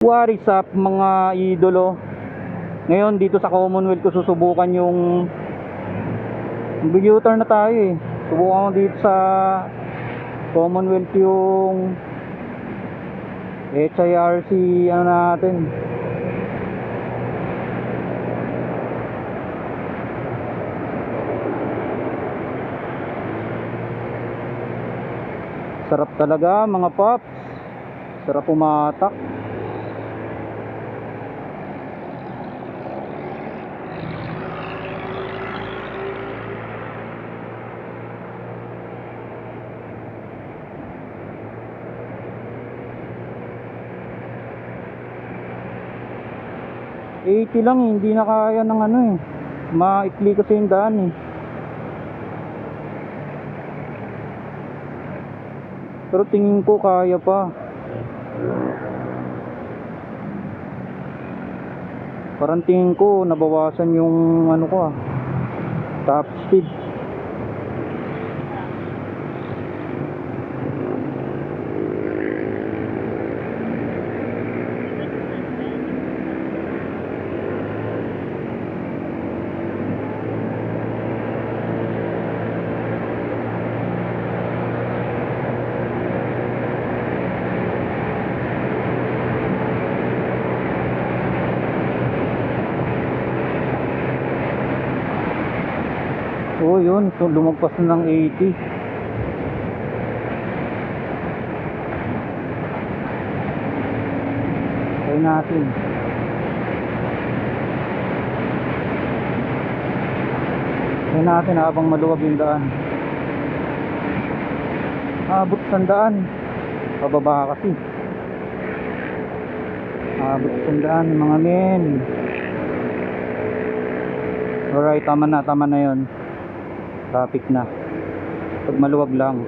What is up mga idolo? Ngayon dito sa Commonwealth ko susubukan yung U-turn na tayo eh. Subukan ko dito sa Commonwealth yung HIRC ano natin. Sarap talaga mga paps. Sarap pumatak. $80 lang eh, hindi na kaya ng ano eh. Maikli kasi yung daan eh. Pero tingin ko kaya pa. Parang tingin ko nabawasan yung ano ko top speed. Oh yun, so lumagpas na ng 80. Try natin. Try natin habang maluwag yung daan. Abot sa daan. Pababa kasi. Abot sa daan mga men. Alright, tama na yun. Traffic na. Pag maluwag lang.